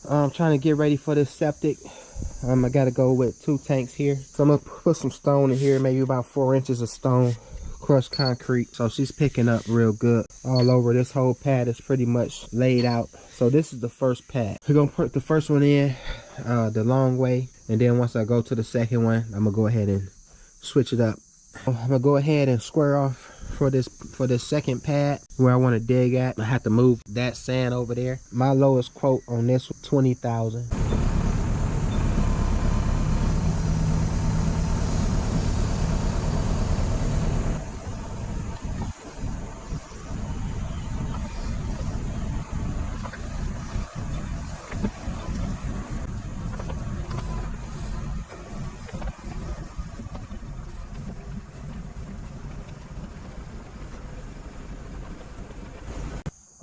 I'm trying to get ready for this septic. I gotta go with 2 tanks here. So I'm gonna put some stone in here, maybe about 4 inches of stone, crushed concrete. So she's picking up real good all over. This whole pad is pretty much laid out. So this is the first pad. We're gonna put the first one in the long way, and then once I go to the second one, I'm gonna go ahead and switch it up. I'm gonna go ahead and square off for this second pad where I want to dig at. I have to move that sand over there. My lowest quote on this was $20,000.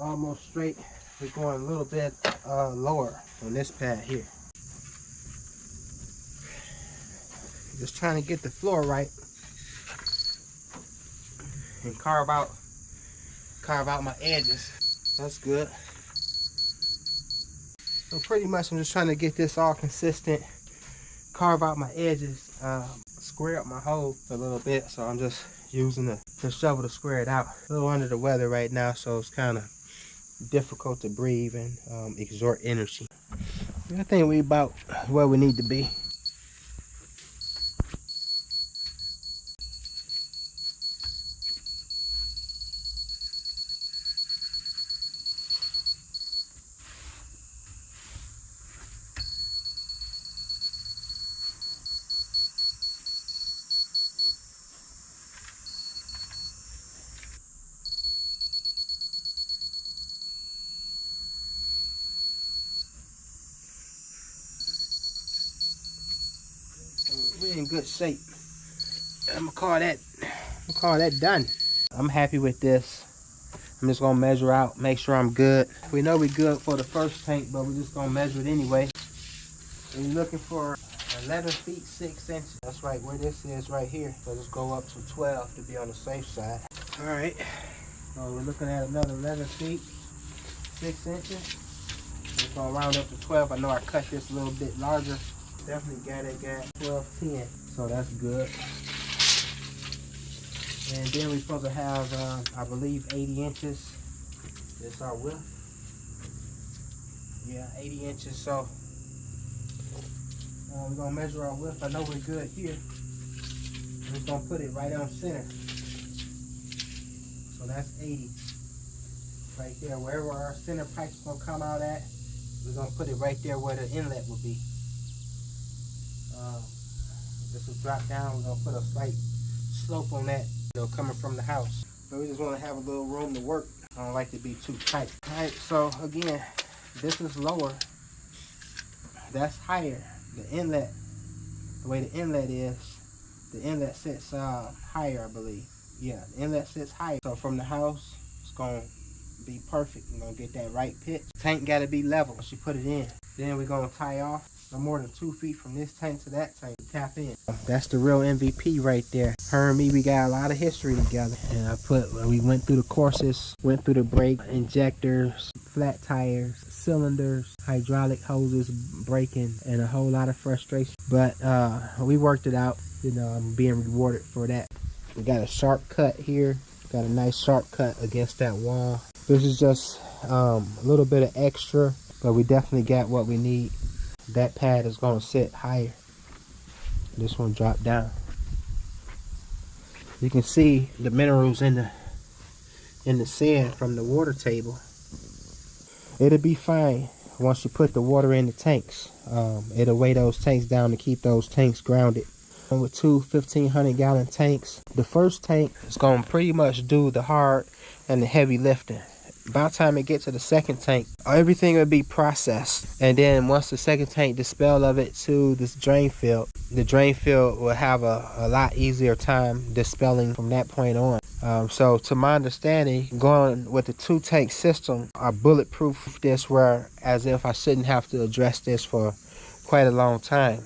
Almost straight. We're going a little bit lower on this pad here. Just trying to get the floor right and carve out my edges. That's good. So pretty much I'm just trying to get this all consistent, carve out my edges, square up my hole a little bit. So I'm just using the shovel to square it out. A little under the weather right now, so it's kind of difficult to breathe and exert energy. I think we about where we need to be. We're in good shape. I'm gonna call that done. I'm happy with this. I'm just gonna measure out, make sure I'm good. We know we're good for the first tank, but we're just gonna measure it anyway. We're looking for 11 feet 6 inches. That's right where this is right here. So just go up to 12 to be on the safe side. All right. So we're looking at another 11 feet 6 inches. We're gonna round up to 12. I know I cut this a little bit larger. Definitely got 12-10, so that's good. And then we're supposed to have, I believe, 80 inches. That's our width. Yeah, 80 inches. So we're gonna measure our width. I know we're good here. We're just gonna put it right on center. So that's 80 right there. Wherever our center pipe's gonna come out at, we're gonna put it right there where the inlet will be. This will drop down. We're gonna put a slight slope on that, coming from the house. But we just want to have a little room to work. I don't like to be too tight. All right, so again, this is lower. That's higher. The inlet, the way the inlet is, the inlet sits higher, I believe. Yeah, the inlet sits higher. So from the house, it's gonna be perfect. We're gonna get that right pitch. Tank gotta be level once you put it in. Then we're gonna tie off no more than 2 feet from this tank to that tank to tap in. That's the real MVP right there. Her and me, we got a lot of history together. And we went through the courses, went through the brake, injectors, flat tires, cylinders, hydraulic hoses breaking, and a whole lot of frustration. But we worked it out. You know, I'm being rewarded for that. We got a sharp cut here. Got a nice sharp cut against that wall. This is just a little bit of extra, but we definitely got what we need. That pad is going to sit higher. This one dropped down. You can see the minerals in the sand from the water table. It'll be fine once you put the water in the tanks. It'll weigh those tanks down to keep those tanks grounded. And with 2 1,500-gallon tanks, the first tank is going to pretty much do the hard and the heavy lifting. By the time it gets to the second tank, everything will be processed. And then once the second tank dispel of it to this drain field, the drain field will have a lot easier time dispelling from that point on. So to my understanding, going with the 2-tank system, I bulletproof this where as if I shouldn't have to address this for quite a long time.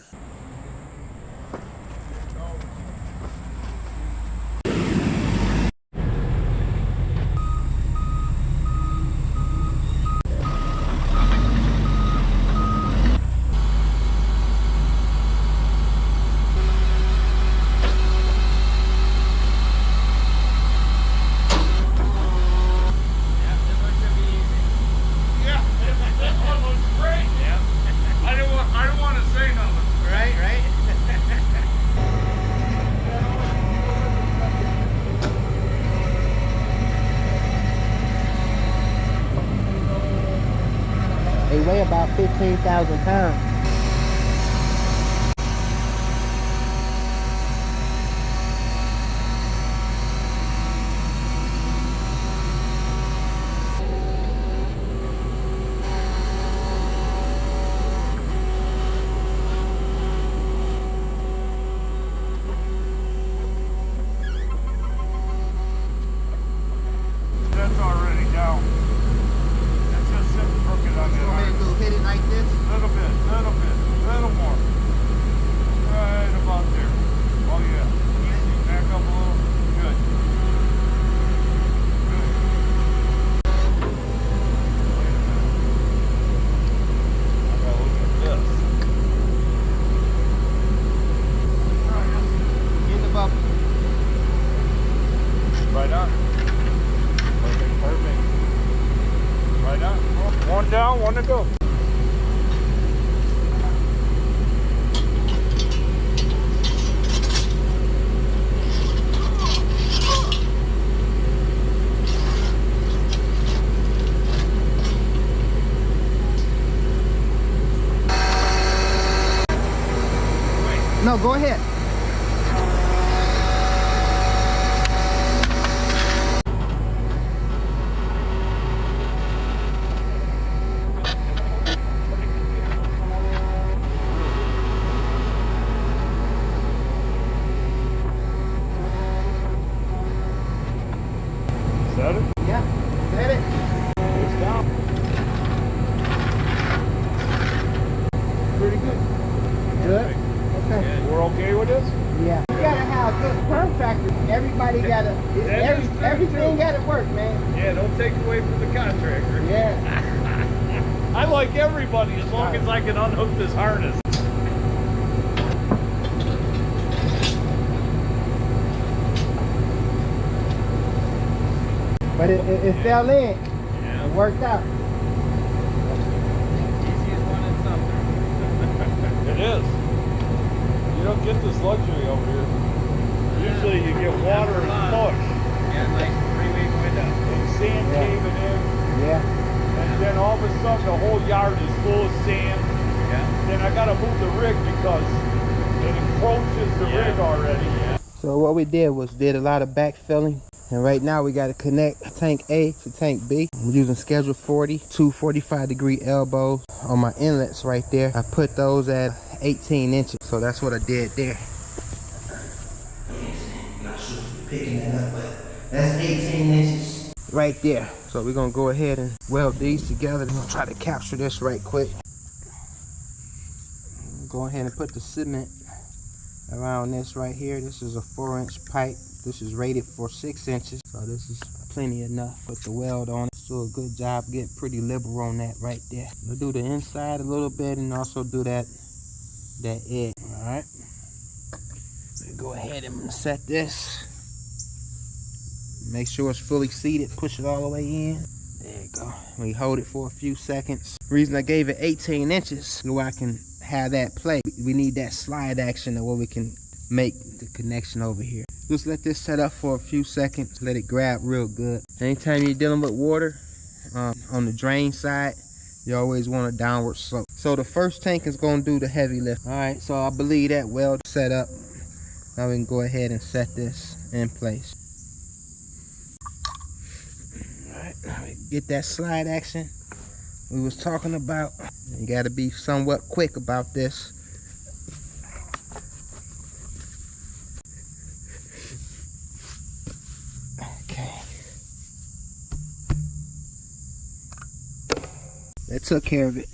They weigh about 15,000 pounds. That's already down. It's just sitting crooked on Go ahead and that. go hit it like this. Little more. Right about there. Oh yeah. Easy. Back up a little. Good. Good. Wait a minute. I gotta look at this. In the bubble. Right on. Perfect. Right on. One down, one to go. No, go ahead. Is that it? Yeah, set it. It's down. Pretty good. Good. Okay. We're okay with this? Yeah. You gotta have good contractors. Everybody gotta, everything gotta work, man. Yeah, don't take away from the contractor. Yeah. I like everybody as long as I can unhook this harness. But it fell in. Yeah. It worked out. Easiest one in Sumter. It is. You don't get this luxury over here. Usually you get water and push. Yeah, nice 3-week window. And sand Yeah. caving in. Yeah. And then all of a sudden the whole yard is full of sand. Yeah. Then I gotta move the rig because it encroaches the rig already. Yeah. So what we did was did a lot of backfilling. And right now we got to connect tank A to tank B. I'm using schedule 40, two 45-degree elbows on my inlets right there. I put those at 18 inches. So that's what I did there. Not sure if you're picking that up, but that's 18 inches right there. So we're gonna go ahead and weld these together. I'm gonna try to capture this right quick. Go ahead and put the cement around this right here. This is a 4-inch pipe. This is rated for 6 inches, so this is plenty enough. Put the weld on it. Do a good job getting pretty liberal on that right there. We'll do the inside a little bit and also do that edge. All right. Go ahead and set this. Make sure it's fully seated. Push it all the way in. There you go. We hold it for a few seconds. The reason I gave it 18 inches so I can have that play. We need that slide action where we can make the connection over here. Just let this set up for a few seconds. Let it grab real good. Anytime you're dealing with water on the drain side, you always want a downward slope. So the first tank is going to do the heavy lift. All right, so I believe that weld set up. Now we can go ahead and set this in place. All right, now we get that slide action we was talking about. You got to be somewhat quick about this. That took care of it.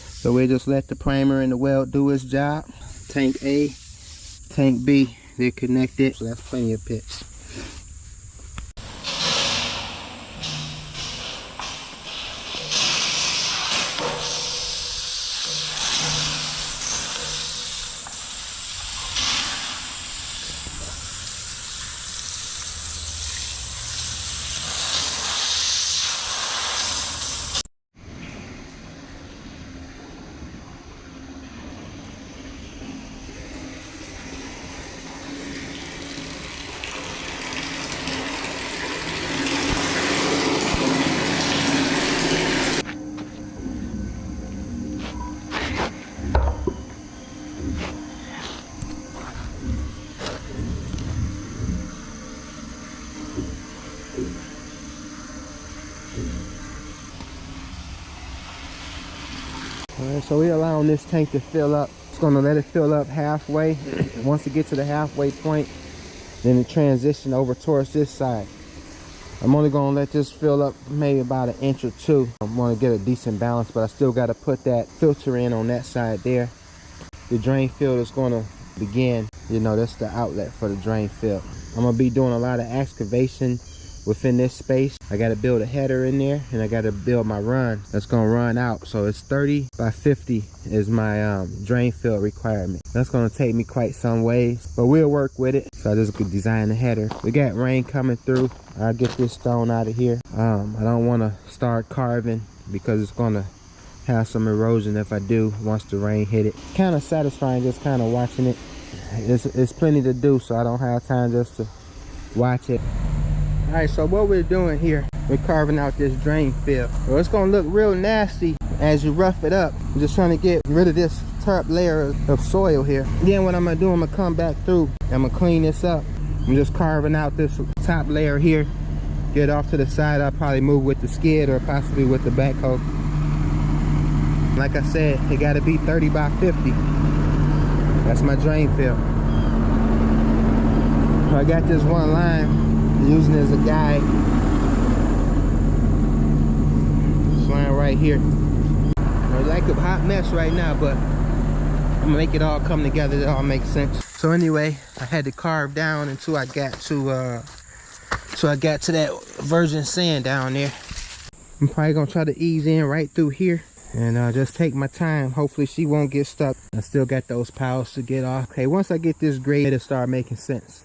So we just let the primer and the weld do its job. Tank A, tank B, they're connected, so that's plenty of pitch. Alright, so we're allowing this tank to fill up. It's gonna let it fill up halfway. Once it gets to the halfway point, then it transition over towards this side. I'm only gonna let this fill up maybe about 1 inch or 2. I'm gonna get a decent balance, but I still gotta put that filter in on that side there. The drain field is gonna begin. You know, that's the outlet for the drain field. I'm gonna be doing a lot of excavation within this space. I gotta build a header in there, and I gotta build my run that's gonna run out. So it's 30 by 50 is my drain field requirement. That's gonna take me quite some ways, but we'll work with it. So I just could design the header. We got rain coming through. I'll get this stone out of here. I don't want to start carving because it's gonna have some erosion if I do once the rain hit it. Kind of satisfying just kind of watching it. It's plenty to do, so I don't have time just to watch it. All right, so what we're doing here, we're carving out this drain field. Well, it's gonna look real nasty as you rough it up. I'm just trying to get rid of this top layer of soil here. Then what I'm gonna do, I'm gonna come back through, I'm gonna clean this up. I'm just carving out this top layer here, get it off to the side. I'll probably move with the skid or possibly with the backhoe. Like I said, it gotta be 30 by 50. That's my drain field. So I got this one line, using it as a guide. This line right here. It's like a hot mess right now, but I'm gonna make it all come together. It all makes sense. So anyway, I had to carve down until I got to that virgin sand down there. I'm probably gonna try to ease in right through here and just take my time. Hopefully she won't get stuck. I still got those piles to get off. Okay, once I get this grade, it'll start making sense.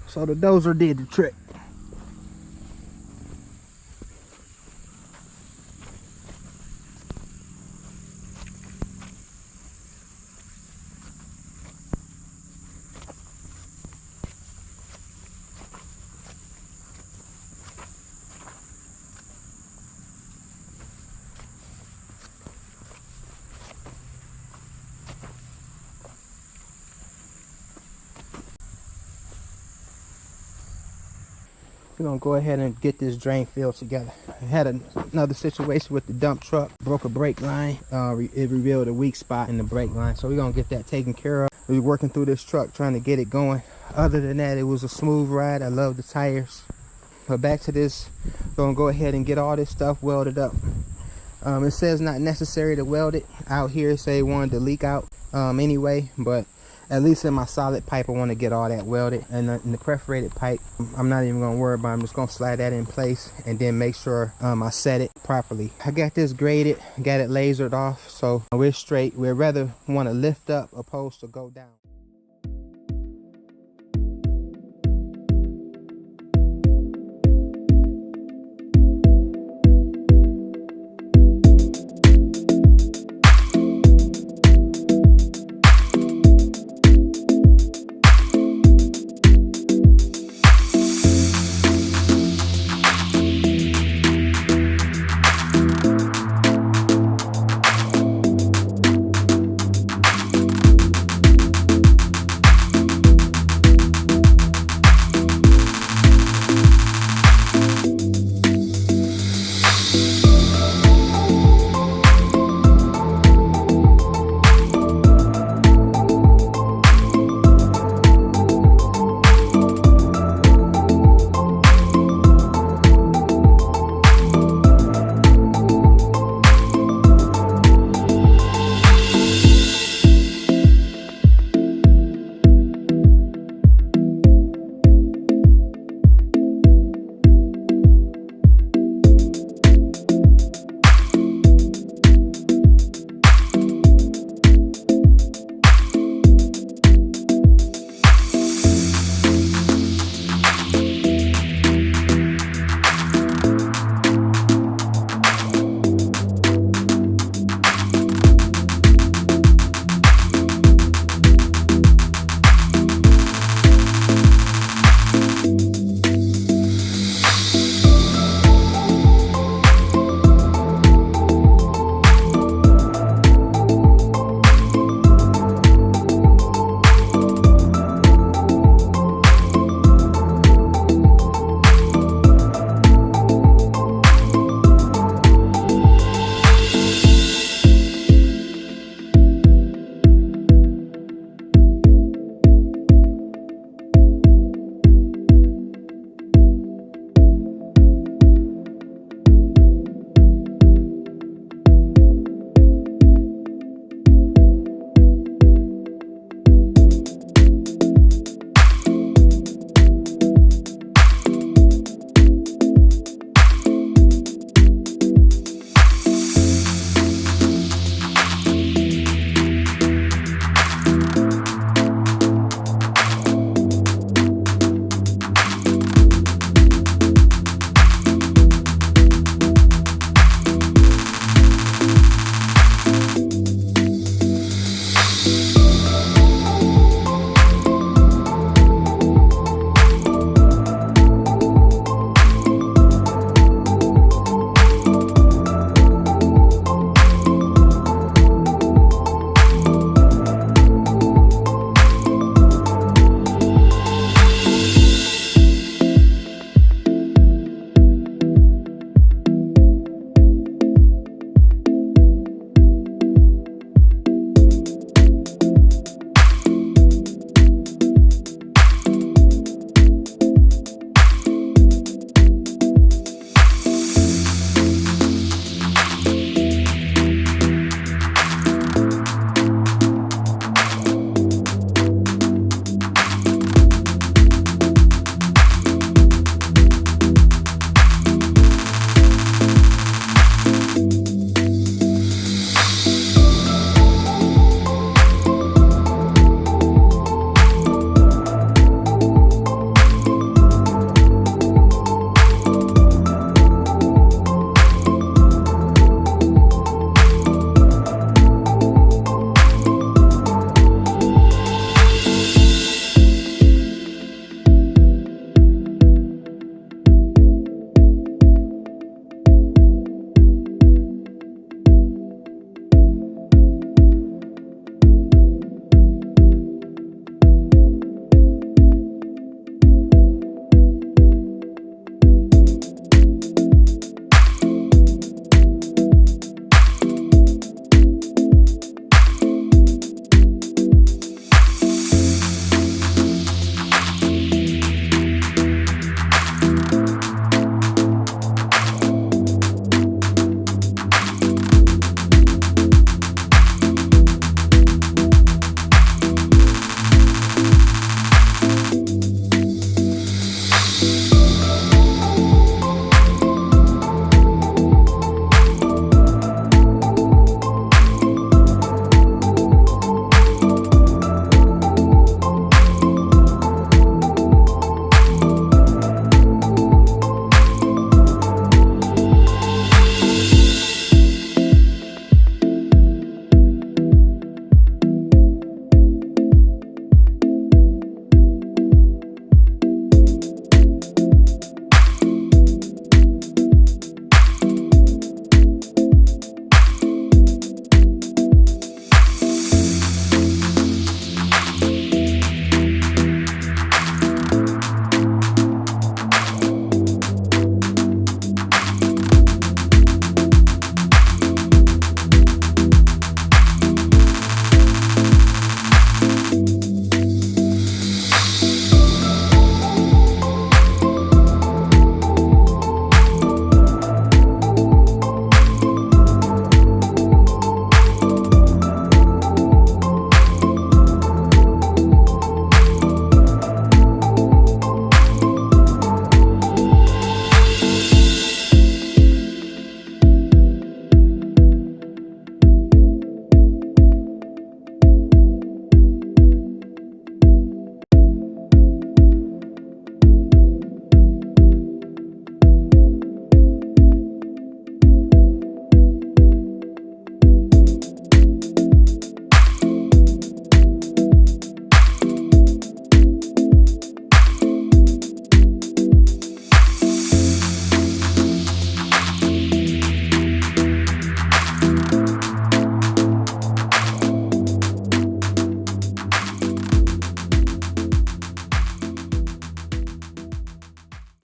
So the dozer did the trick. We're gonna go ahead and get this drain filled together. I had another situation with the dump truck, broke a brake line. It revealed a weak spot in the brake line, so we're gonna get that taken care of. We're working through this truck trying to get it going. Other than that, it was a smooth ride. I love the tires. But back to this, we're gonna go ahead and get all this stuff welded up. It says not necessary to weld it. Out here it say it wanted to leak out anyway, but at least in my solid pipe I want to get all that welded. And in the perforated pipe, I'm not even gonna worry about it. I'm just gonna slide that in place and then make sure I set it properly. I got this graded, got it lasered off, so we're straight. We'd rather want to lift up opposed to go down.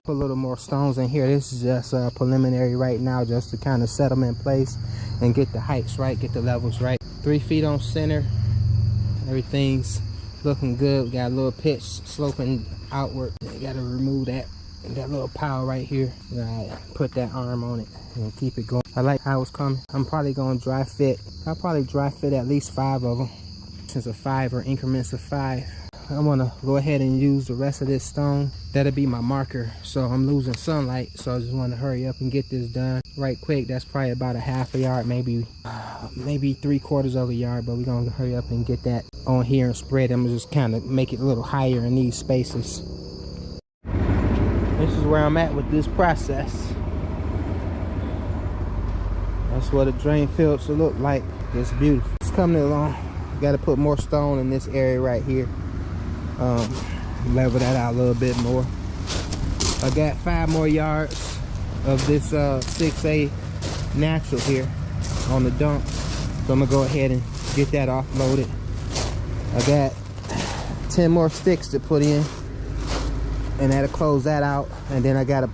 Put a little more stones in here. This is just preliminary right now, just to kind of set them in place and get the heights right, get the levels right. 3 feet on center. Everything's looking good. We got a little pitch sloping outward. Got to remove that little pile right here. Put that arm on it and keep it going. I like how it's coming. I'm probably going to dry fit. I'll probably dry fit at least 5 of them. Since a 5 or increments of 5. I'm gonna go ahead and use the rest of this stone. That'll be my marker. So I'm losing sunlight, so I just want to hurry up and get this done right quick. That's probably about a half a yard, maybe 3/4 of a yard, but we're gonna hurry up and get that on here and spread them. Just kind of make it a little higher in these spaces. This is where I'm at with this process. That's what a drain field should look like. It's beautiful. It's coming along. Got to put more stone in this area right here. Level that out a little bit more. I got 5 more yards of this 6A natural here on the dump, so I'm gonna go ahead and get that offloaded. I got 10 more sticks to put in, and that'll close that out. And then I gotta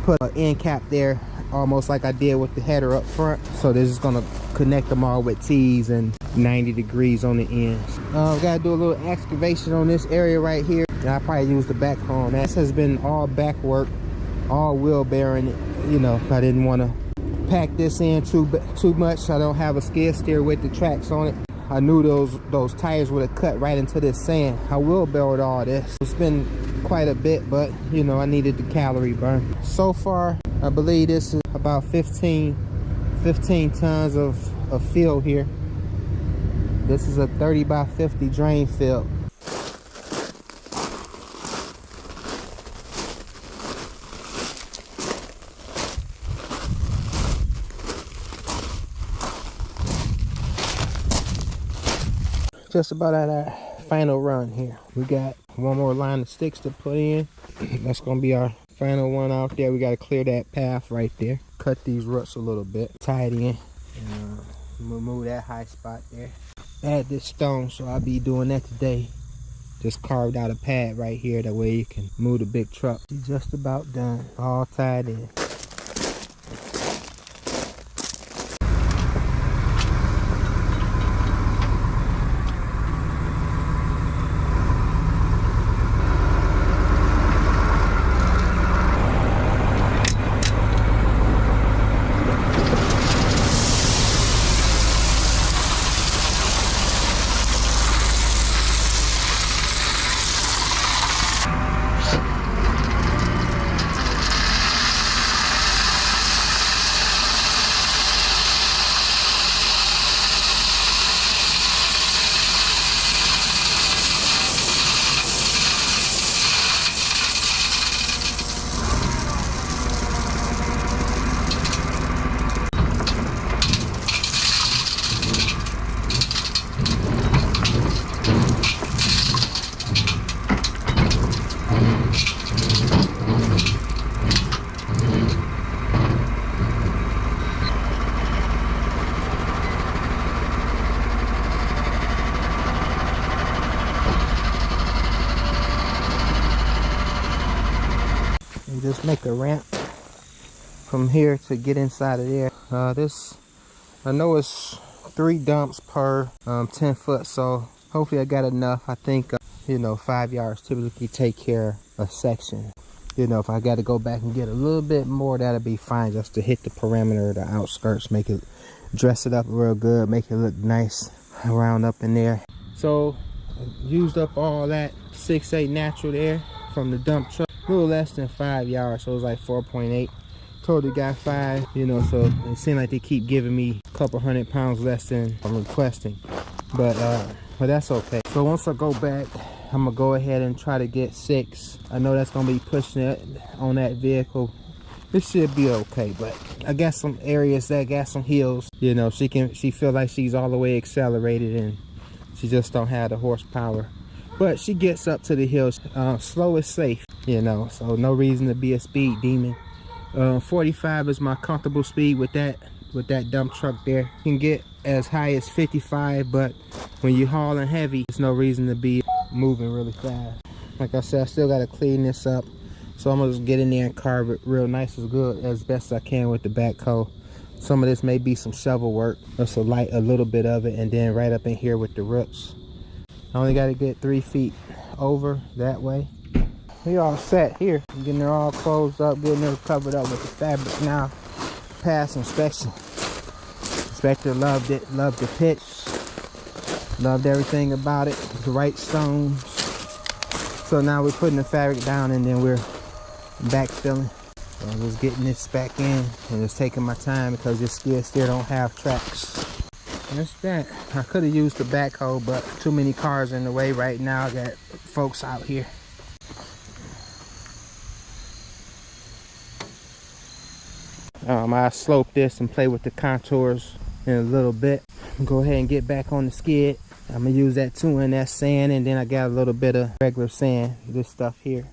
put an end cap there, almost like I did with the header up front. So this is gonna connect them all with T's and 90 degrees on the ends. Gotta do a little excavation on this area right here. I probably use the backhoe. This has been all back work, all wheel bearing. You know, I didn't want to pack this in too much. I don't have a skid steer with the tracks on it. I knew those tires would have cut right into this sand. I wheelbarrowed all this. It's been quite a bit, but you know, I needed the calorie burn. So far, I believe this is about 15 tons of fill here. This is a 30 by 50 drain field. Just about at our final run here. We got 1 more line of sticks to put in. That's gonna be our final one out there. We gotta clear that path right there. Cut these roots a little bit, tie it in, and remove that high spot there. Add this stone, so I'll be doing that today. Just carved out a pad right here, that way you can move the big truck. Just about done, all tied in. Just make a ramp from here to get inside of there. I know it's 3 dumps per 10 foot, so hopefully I got enough. I think you know, 5 yards typically take care of a section. You know, if I got to go back and get a little bit more, that'll be fine, just to hit the perimeter, the outskirts, make it, dress it up real good, make it look nice around up in there. So I used up all that 6/8 natural there from the dump truck. A little less than 5 yards, so it was like 4.8. Told the guy 5, you know, so it seemed like they keep giving me a couple 100 pounds less than I'm requesting, but that's okay. So once I go back, I'm gonna go ahead and try to get 6. I know that's gonna be pushing it on that vehicle. This should be okay, but I got some areas that got some hills. You know, she feel like she's all the way accelerated and she just don't have the horsepower. But she gets up to the hills. Slow is safe, you know, so no reason to be a speed demon. 45 is my comfortable speed with that dump truck there. You can get as high as 55, but when you're hauling heavy, there's no reason to be moving really fast. Like I said, I still got to clean this up, So I'm gonna just get in there and carve it real nice as good as best I can with the backhoe. Some of this may be some shovel work. Just a little bit of it, and then right up in here with the roots. I only got to get 3 feet over that way. We all set here. I'm getting it all closed up, getting it covered up with the fabric now. Pass inspection. Inspector loved it, loved the pitch, loved everything about it. The right stones. So now we're putting the fabric down and then we're backfilling. So I'm just getting this back in and just taking my time because this skid steer don't have tracks. That's that. I could have used the backhoe, but too many cars in the way right now. I got folks out here. I slope this and play with the contours in a little bit. Go ahead and get back on the skid. I'm gonna use that 2N sand, and then I got a little bit of regular sand, this stuff here.